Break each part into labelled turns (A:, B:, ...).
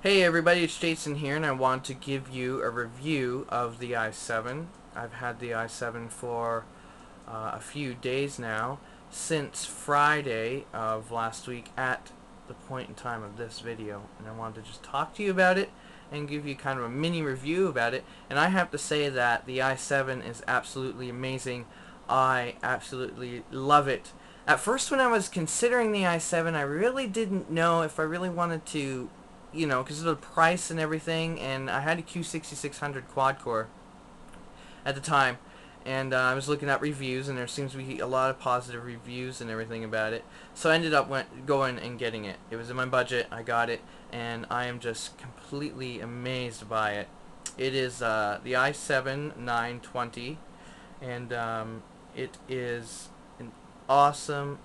A: Hey everybody, it's Jason here, and I want to give you a review of the i7. I've had the i7 for a few days now, since Friday of last week at the point in time of this video, and I wanted to just talk to you about it and give you kind of a mini review about it. And I have to say that the i7 is absolutely amazing. I absolutely love it. At first, when I was considering the i7, I really didn't know if I really wanted to, because of the price and everything, and I had a Q6600 quad core at the time, and I was looking at reviews, and there seems to be a lot of positive reviews and everything about it. So I ended up going and getting it. It was in my budget. I got it, and I am just completely amazed by it. It is the i7 920, and it is an awesome,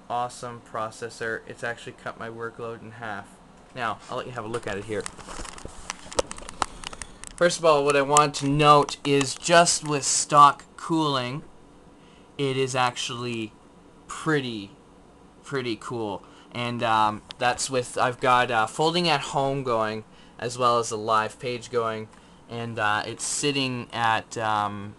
A: awesome processor. It's actually cut my workload in half. Now, I'll let you have a look at it here. First of all, what I want to note is just with stock cooling, it is actually pretty cool. And that's with, I've got folding at home going, as well as a live page going. And it's sitting at around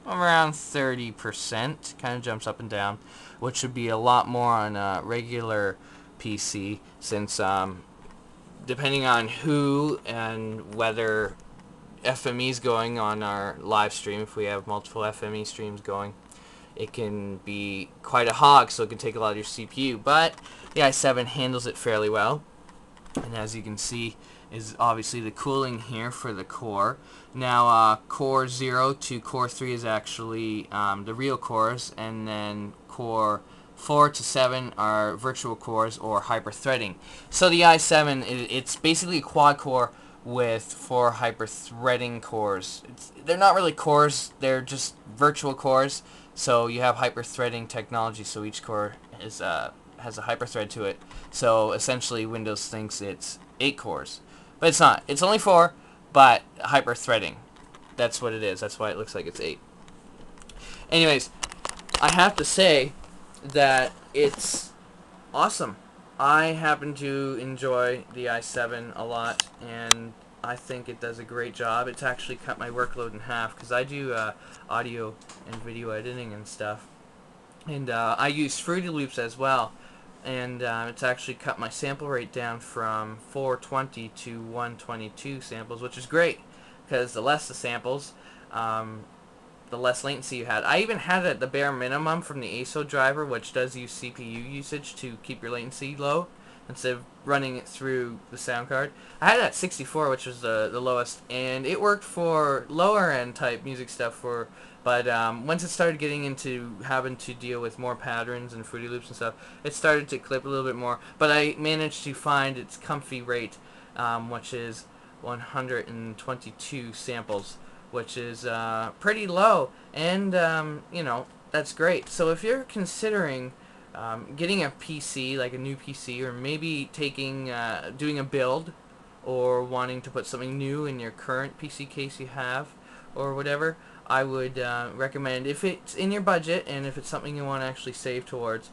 A: 30%. Kind of jumps up and down, which would be a lot more on a regular PC, since depending on who and whether FME's going on our live stream, if we have multiple FME streams going, it can be quite a hog, so it can take a lot of your CPU. But the i7 handles it fairly well, and as you can see is obviously the cooling here for the core. Now core 0 to core 3 is actually the real cores, and then core 4 to 7 are virtual cores or hyper-threading. So the i7, it's basically a quad core with 4 hyper-threading cores. They're not really cores, they're just virtual cores. So you have hyper-threading technology, so each core has a hyper-thread to it. So essentially Windows thinks it's 8 cores. But it's not. It's only 4, but hyper-threading. That's what it is. That's why it looks like it's 8. Anyways, I have to say that it's awesome. I happen to enjoy the i7 a lot, and I think it does a great job. It's actually cut my workload in half, because I do audio and video editing and stuff, and I use Fruity Loops as well, and it's actually cut my sample rate down from 420 to 122 samples, which is great, because the less the samples, the less latency you had. I even had it at the bare minimum from the ASO driver, which does use CPU usage to keep your latency low instead of running it through the sound card. I had it at 64, which was the lowest, and it worked for lower end type music stuff. But once it started getting into having to deal with more patterns and Fruity Loops and stuff, it started to clip a little bit more. But I managed to find its comfy rate, which is 122 samples, which is pretty low, and that's great. So if you're considering getting a PC, like a new PC, or maybe doing a build, or wanting to put something new in your current PC case you have, or whatever, I would recommend, if it's in your budget and if it's something you want to actually save towards,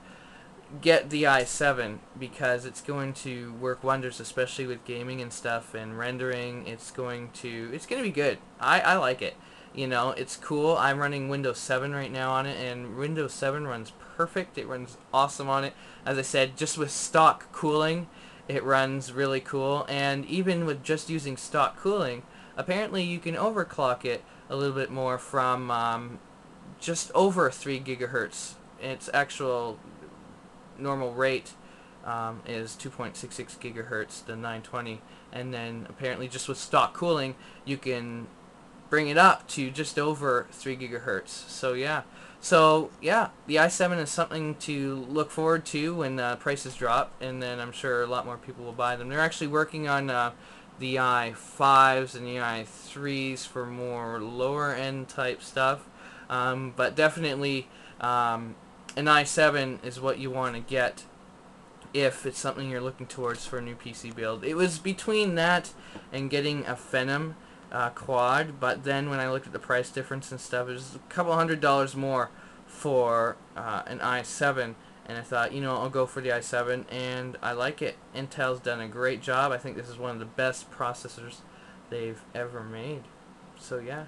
A: get the i7, because it's going to work wonders, especially with gaming and stuff and rendering. It's going to be good. I like it. It's cool. I'm running Windows 7 right now on it, and Windows 7 runs perfect. It runs awesome on it. As I said, just with stock cooling, it runs really cool. And even with just using stock cooling, apparently you can overclock it a little bit more from just over 3 gigahertz. Its actual normal rate is 2.66 gigahertz, the 920, and then apparently just with stock cooling you can bring it up to just over 3 gigahertz. So yeah, the i7 is something to look forward to when prices drop, and then I'm sure a lot more people will buy them. They're actually working on the i5s and the i3s for more lower end type stuff, but definitely an i7 is what you want to get if it's something you're looking towards for a new PC build. It was between that and getting a Phenom quad, but then when I looked at the price difference and stuff, it was a couple $100 more for an i7, and I thought, I'll go for the i7, and I like it. Intel's done a great job. I think this is one of the best processors they've ever made. So yeah.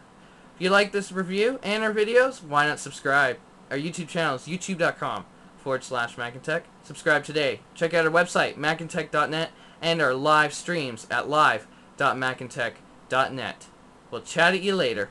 A: If you like this review and our videos, why not subscribe? Our YouTube channel is youtube.com/McInTEC. Subscribe today. Check out our website, McInTEC.net, and our live streams at live.McInTEC.net. We'll chat at you later.